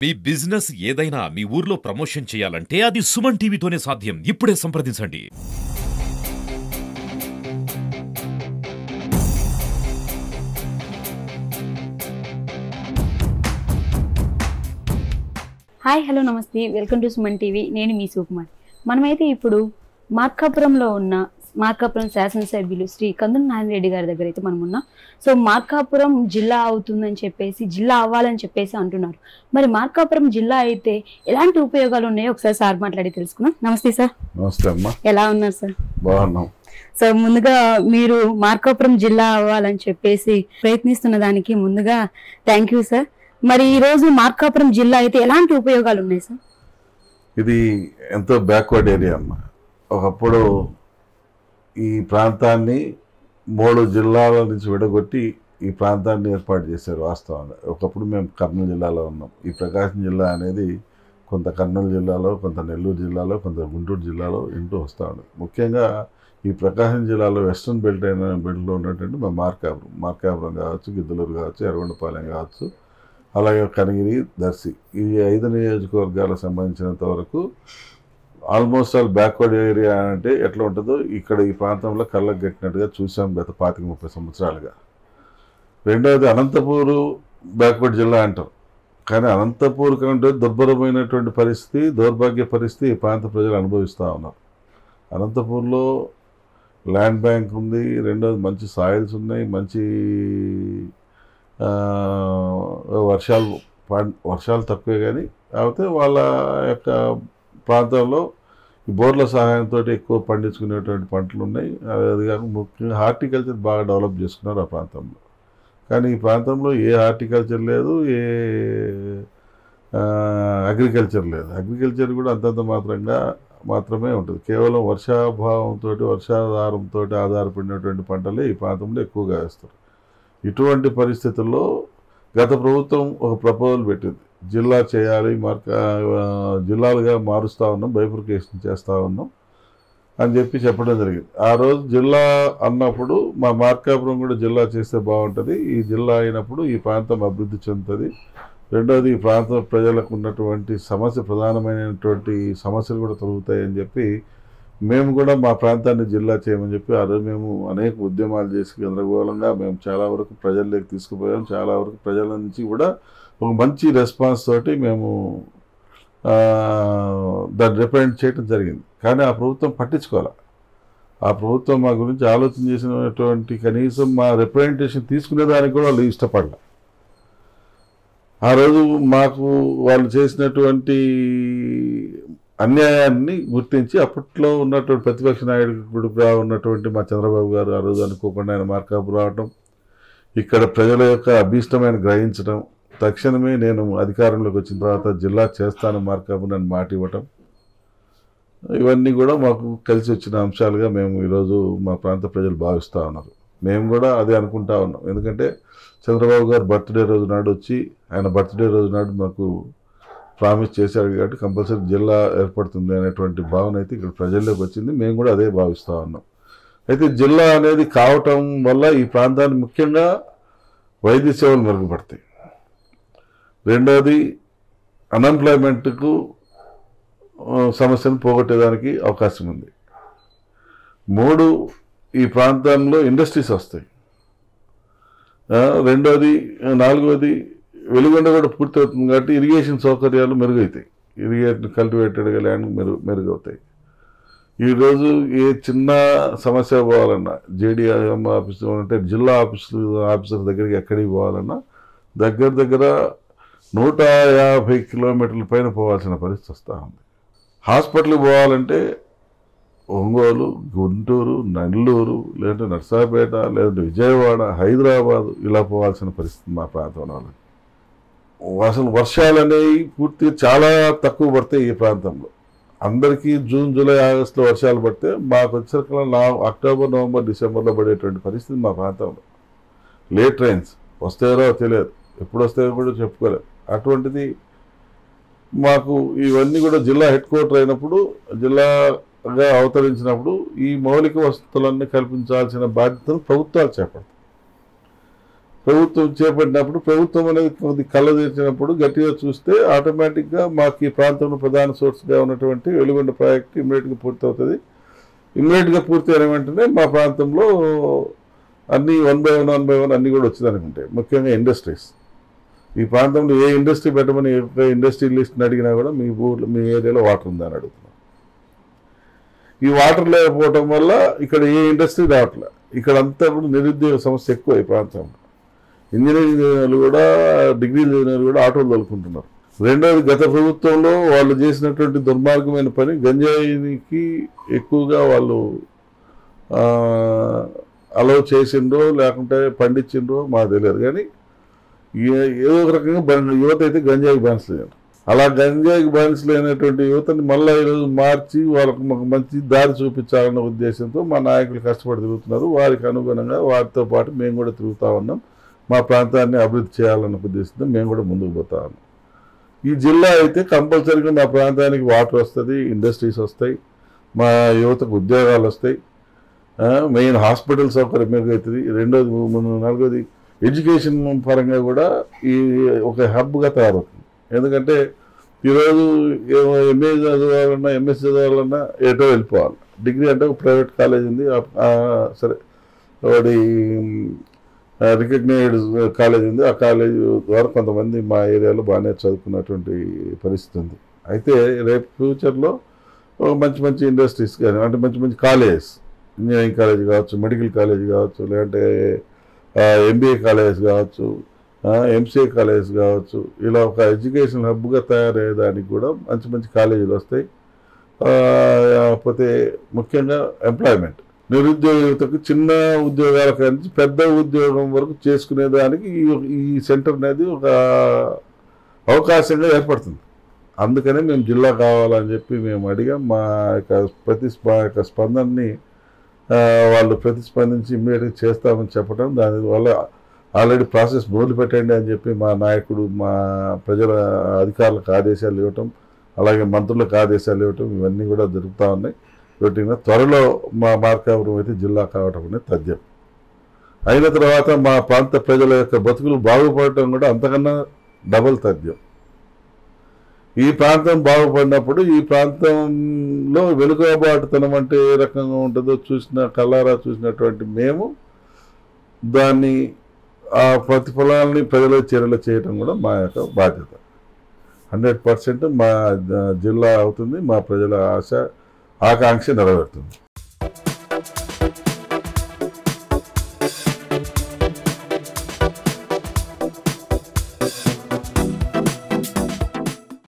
మీ business ఏదైనా మీ ఊర్లో promotion చేయాలంటే అది సుమన్ టీవీతోనే సాధ్యం. ఇప్పుడే సంప్రదించండి. హాయ్ హలో నమస్తే, వెల్కమ్ టు సుమన్ టీవీ. నేను మీ సుకుమార్. మనమైతే ఇప్పుడు మార్కాపురంలో ఉన్న మార్కాపురం శాసనసభ్యులు శ్రీ కందుల నారాయణరెడ్డి గారి దగ్గర అయితే మనం ఉన్నాం. సో మార్కాపురం జిల్లా అవుతుందని చెప్పేసి, జిల్లా అవ్వాలని చెప్పేసి అంటున్నారు. మరి మార్కాపురం జిల్లా అయితే ఎలాంటి ఉపయోగాలు ఉన్నాయో ఒకసారి సార్ మాట్లాడి తెలుసుకున్నాం. నమస్తే సార్. నమస్తే అమ్మా. ఎలా ఉన్నారు సార్? బాగున్నాం సార్. ముందుగా మీరు మార్కాపురం జిల్లా అవ్వాలని చెప్పేసి ప్రయత్నిస్తున్న దానికి ముందుగా థ్యాంక్ యూ సార్. మరి ఈ రోజు మార్కాపురం జిల్లా అయితే ఎలాంటి ఉపయోగాలు ఉన్నాయి సార్? ఇది ఎంతో బ్యాక్వర్డ్ ఏరియా అమ్మా. ఒకప్పుడు ఈ ప్రాంతాన్ని 3 జిల్లాల నుంచి విడగొట్టి ఈ ప్రాంతాన్ని ఏర్పాటు చేశారు. వాస్తవంగా ఒకప్పుడు మేము కర్నూలు జిల్లాలో ఉన్నాం. ఈ ప్రకాశం జిల్లా అనేది కొంత కర్నూలు జిల్లాలో, కొంత నెల్లూరు జిల్లాలో, కొంత గుంటూరు జిల్లాలో ఇంటూ వస్తూ ఉంది. ముఖ్యంగా ఈ ప్రకాశం జిల్లాలో వెస్ట్రన్ బెల్ట్ అయిన బెల్ట్లో ఉన్నటువంటి మా మార్కాపురం కావచ్చు, గిద్దలూరు కావచ్చు, ఎర్రగొండపాలెం కావచ్చు, అలాగే కనిగిరి, దర్శి, ఈ 5 నియోజకవర్గాలకు సంబంధించినంత వరకు ఆల్మోస్ట్ ఆల్ బ్యాక్వర్డ్ ఏరియా అంటే ఎట్లా ఉంటుందో ఇక్కడ ఈ ప్రాంతంలో కళ్ళకు కట్టినట్టుగా చూసాం గత 25-30 సంవత్సరాలుగా. రెండవది అనంతపూరు బ్యాక్వర్డ్ జిల్లా అంటారు, కానీ అనంతపూర్ కంటే దుర్భరమైనటువంటి పరిస్థితి, దౌర్భాగ్య పరిస్థితి ఈ ప్రాంత ప్రజలు అనుభవిస్తూ ఉన్నారు. అనంతపూర్లో ల్యాండ్ బ్యాంక్ ఉంది, రెండవది మంచి సాయిల్స్ ఉన్నాయి, మంచి వర్షాలు తక్కువే, కానీ కాకపోతే వాళ్ళ యొక్క ప్రాంతంలో ఈ బోర్ల సహాయంతో ఎక్కువ పండించుకునేటువంటి పంటలు ఉన్నాయి. అది కాక ముఖ్యంగా హార్టికల్చర్ బాగా డెవలప్ చేసుకున్నారు ఆ ప్రాంతంలో. కానీ ఈ ప్రాంతంలో ఏ హార్టికల్చర్ లేదు, ఏ అగ్రికల్చర్ లేదు. అగ్రికల్చర్ కూడా అంతంత మాత్రమే ఉంటుంది. కేవలం వర్షాభావంతో, వర్షాధారంతో ఆధారపడినటువంటి పంటలే ఈ ప్రాంతంలో ఎక్కువగా వేస్తారు. ఇటువంటి పరిస్థితుల్లో గత ప్రభుత్వం ఒక ప్రపోజల్ పెట్టింది, జిల్లా చేయాలి, జిల్లాలుగా మారుస్తూ ఉన్నాం, బైఫర్కేషన్ చేస్తూ ఉన్నాం అని చెప్పడం జరిగింది. ఆ రోజు జిల్లా అన్నప్పుడు మా మార్కాపురం కూడా జిల్లా చేస్తే బాగుంటుంది, ఈ జిల్లా అయినప్పుడు ఈ ప్రాంతం అభివృద్ధి చెందుతుంది. రెండవది ఈ ప్రాంతం ప్రజలకు ఉన్నటువంటి ప్రధానమైనటువంటి సమస్యలు కూడా తొలుగుతాయని చెప్పి మేము కూడా మా ప్రాంతాన్ని జిల్లా చేయమని చెప్పి ఆ రోజు మేము అనేక ఉద్యమాలు చేసి గందరగోళంగా మేము చాలా వరకు ప్రజల్లోకి తీసుకుపోయాం. చాలా వరకు ప్రజల నుంచి కూడా ఒక మంచి రెస్పాన్స్ తోటి మేము దాన్ని రిప్రజెంట్ చేయడం జరిగింది. కానీ ఆ ప్రభుత్వం పట్టించుకోవాలి. ఆ ప్రభుత్వం మా గురించి ఆలోచన చేసినటువంటి కనీసం మా రిప్రజెంటేషన్ తీసుకునేదానికి కూడా వాళ్ళు ఇష్టపడాలి. ఆ రోజు మాకు వాళ్ళు చేసినటువంటి అన్యాయాన్ని గుర్తించి అప్పట్లో ఉన్నటువంటి ప్రతిపక్ష నాయకుడుగా ఉన్నటువంటి మా చంద్రబాబు గారు ఆ రోజు అనుకోకుండా ఆయన మార్కాపురం రావటం, ఇక్కడ ప్రజల యొక్క అభీష్టమైన గ్రహించడం, తక్షణమే నేను అధికారంలోకి వచ్చిన తర్వాత జిల్లా చేస్తాను మార్కాపురం అని మాట ఇవ్వటం, ఇవన్నీ కూడా మాకు కలిసి వచ్చిన అంశాలుగా మేము ఈరోజు మా ప్రాంత ప్రజలు భావిస్తూ ఉన్నారు. మేము కూడా అదే అనుకుంటా ఉన్నాం. ఎందుకంటే చంద్రబాబు గారు బర్త్డే రోజు నాడు వచ్చి ఆయన బర్త్డే రోజు నాడు మాకు ప్రామిస్ చేశాడు కాబట్టి కంపల్సరీ జిల్లా ఏర్పడుతుంది అనేటువంటి భావన అయితే ఇక్కడ ప్రజల్లోకి వచ్చింది. మేము కూడా అదే భావిస్తూ ఉన్నాం. అయితే జిల్లా అనేది కావటం వల్ల ఈ ప్రాంతానికి ముఖ్యంగా వైద్య సేవలు మెరుగుపడతాయి. రెండవది అన్ఎంప్లాయ్మెంట్కు సమస్యను పోగొట్టేదానికి అవకాశం ఉంది. 3 ఈ ప్రాంతంలో ఇండస్ట్రీస్ వస్తాయి. నాలుగవది వెలుగొండ కూడా పూర్తి అవుతుంది కాబట్టి ఇరిగేషన్ సౌకర్యాలు మెరుగవుతాయి. Cultivated land మెరుగవుతాయి. ఈరోజు ఏ చిన్న సమస్య పోవాలన్నా జేడీఎం ఆఫీస్ అంటే జిల్లా ఆఫీసర్ దగ్గరికి ఎక్కడికి పోవాలన్నా దగ్గర 150 కిలోమీటర్ల పైన పోవాల్సిన పరిస్థితి వస్తూ ఉంది. హాస్పిటల్కి పోవాలంటే ఒంగోలు, గుంటూరు, నెల్లూరు, లేదంటే నర్సాపేట, లేదంటే విజయవాడ, హైదరాబాదు ఇలా పోవాల్సిన పరిస్థితి మా ప్రాంతంలో. అసలు వర్షాలు అనేవి పూర్తిగా చాలా తక్కువ పడతాయి ఈ ప్రాంతంలో. అందరికీ జూన్, జూలై, ఆగస్టులో వర్షాలు పడితే మాకు వచ్చేసరికల్లా అక్టోబర్, నవంబర్, డిసెంబర్లో పడేటువంటి పరిస్థితి మా ప్రాంతంలో. లేట్ రైన్స్ వస్తాయో తెలియదు, ఎప్పుడు వస్తాయో కూడా చెప్పుకోలేదు. అటువంటిది మాకు ఇవన్నీ కూడా జిల్లా హెడ్ క్వార్టర్ అయినప్పుడు, జిల్లాగా అవతరించినప్పుడు ఈ మౌలిక వసతులన్నీ కల్పించాల్సిన బాధ్యతను ప్రభుత్వాలు చేపడతాయి. ప్రభుత్వం చేపట్టినప్పుడు ప్రభుత్వం అనేది కొద్ది కళ్ళ తెచ్చినప్పుడు గట్టిగా చూస్తే ఆటోమేటిక్గా మాకు ఈ ప్రాంతంలో ప్రధాన సోర్స్గా ఉన్నటువంటి వెలుగొండ ప్రాజెక్టు ఇమ్మీడియట్గా పూర్తి అవుతుంది. ఇమ్మీడియట్గా పూర్తి అయిన వెంటనే మా ప్రాంతంలో అన్నీ 1/1 అన్నీ కూడా వచ్చేదానికి ఉంటాయి. ముఖ్యంగా ఇండస్ట్రీస్, ఈ ప్రాంతంలో ఏ ఇండస్ట్రీ పెట్టమని ఇండస్ట్రీ లిస్ట్ని అడిగినా కూడా మీ ఊర్లో మీ ఏరియాలో వాటర్ ఉందా అని అడుగుతున్నాం. ఈ వాటర్ లేకపోవడం వల్ల ఇక్కడ ఏ ఇండస్ట్రీ రావట్లే. ఇక్కడ అంతా కూడా నిరుద్యోగ సమస్య ఎక్కువ ఈ ప్రాంతంలో. ఇంజనీరింగ్ చదివిన కూడా డిగ్రీలు చదివిన కూడా ఆటోలు తోలుకుంటున్నారు. రెండోది, గత ప్రభుత్వంలో వాళ్ళు చేసినటువంటి దుర్మార్గమైన పని గంజాయికి ఎక్కువగా వాళ్ళు అలౌ చేసిండ్రో లేకుంటే పండించిండ్రో మాకు తెలియదు. కానీ ఏదో ఒక రకంగా యువత అయితే గంజాయికి బానిసలేదు. అలా గంజాయికి బానిసలైనటువంటి యువతని మళ్ళీ ఈరోజు మార్చి వాళ్ళకు మాకు మంచి దారి చూపించాలన్న ఉద్దేశంతో మా నాయకులు కష్టపడి తిరుగుతున్నారు. వారికి అనుగుణంగా వారితో పాటు మేము కూడా తిరుగుతూ ఉన్నాం. మా ప్రాంతాన్ని అభివృద్ధి చేయాలన్న ఉద్దేశంతో మేము కూడా ముందుకు పోతా ఉన్నాం. ఈ జిల్లా అయితే కంపల్సరీగా మా ప్రాంతానికి వాటర్ వస్తుంది, ఇండస్ట్రీస్ వస్తాయి, మా యువతకు ఉద్యోగాలు వస్తాయి, మెయిన్ హాస్పిటల్ సౌకర్యం మెరుగవుతుంది. రెండోది, నాలుగోది ఎడ్యుకేషన్ పరంగా కూడా ఈ ఒక హబ్గా తయారవుతుంది. ఎందుకంటే ఈరోజు ఎంఏ చదవాలన్నా ఎంఎస్ చదవాలన్నా ఏటో వెళ్ళిపోవాలి. డిగ్రీ అంటే ఒక ప్రైవేట్ కాలేజ్ ఉంది, సరే వాడి రికగ్నైజ్డ్ కాలేజ్ ఉంది. ఆ కాలేజ్ ద్వారా కొంతమంది మా ఏరియాలో బాగానే చదువుకున్నటువంటి పరిస్థితి ఉంది. అయితే రేపు ఫ్యూచర్లో మంచి మంచి ఇండస్ట్రీస్ కానీ, అంటే మంచి మంచి కాలేజెస్, ఇంజనీరింగ్ కాలేజ్ కావచ్చు, మెడికల్ కాలేజ్ కావచ్చు, లేదంటే ఎంబీఏ కాలేజ్ కావచ్చు, ఎంసీఏ కాలేజ్ కావచ్చు, ఇలా ఒక ఎడ్యుకేషన్ హబ్గా తయారయ్యేదానికి కూడా మంచి మంచి కాలేజీలు వస్తాయి. కాకపోతే ముఖ్యంగా ఎంప్లాయ్మెంట్, నిరుద్యోగ యువతకు చిన్న ఉద్యోగాల నుంచి పెద్ద ఉద్యోగం వరకు చేసుకునేదానికి ఈ సెంటర్ అనేది ఒక అవకాశంగా ఏర్పడుతుంది. అందుకనే మేము జిల్లా కావాలని చెప్పి మేము అడిగాం. మా యొక్క స్పందనని వాళ్ళు ప్రతిస్పందించి ఇమ్మీడియట్గా చేస్తామని చెప్పడం, దానివల్ల ఆల్రెడీ ప్రాసెస్ మొదలు పెట్టండి అని చెప్పి మా నాయకుడు మా ప్రజల అధికారులకు ఆదేశాలు ఇవ్వటం, అలాగే మంత్రులకు ఆదేశాలు ఇవ్వటం, ఇవన్నీ కూడా జరుగుతూ ఉన్నాయి. రొటీన్గా త్వరలో మా మార్కాపురం అయితే జిల్లా కావటం అనేది తథ్యం. అయిన తర్వాత మా ప్రాంత ప్రజల యొక్క బతుకులు బాగుపడటం కూడా అంతకన్నా డబుల్ తథ్యం. ఈ ప్రాంతం బాగుపడినప్పుడు ఈ ప్రాంతంలో వెనుకబాటుతనం అంటే ఏ రకంగా ఉంటుందో కళ్ళారా చూసినటువంటి మేము దాన్ని ఆ ప్రతిఫలాన్ని ప్రజల చర్యలు చేయడం కూడా మా యొక్క బాధ్యత. 100% మా జిల్లా అవుతుంది, మా ప్రజల ఆకాంక్ష నెరవేరుతుంది.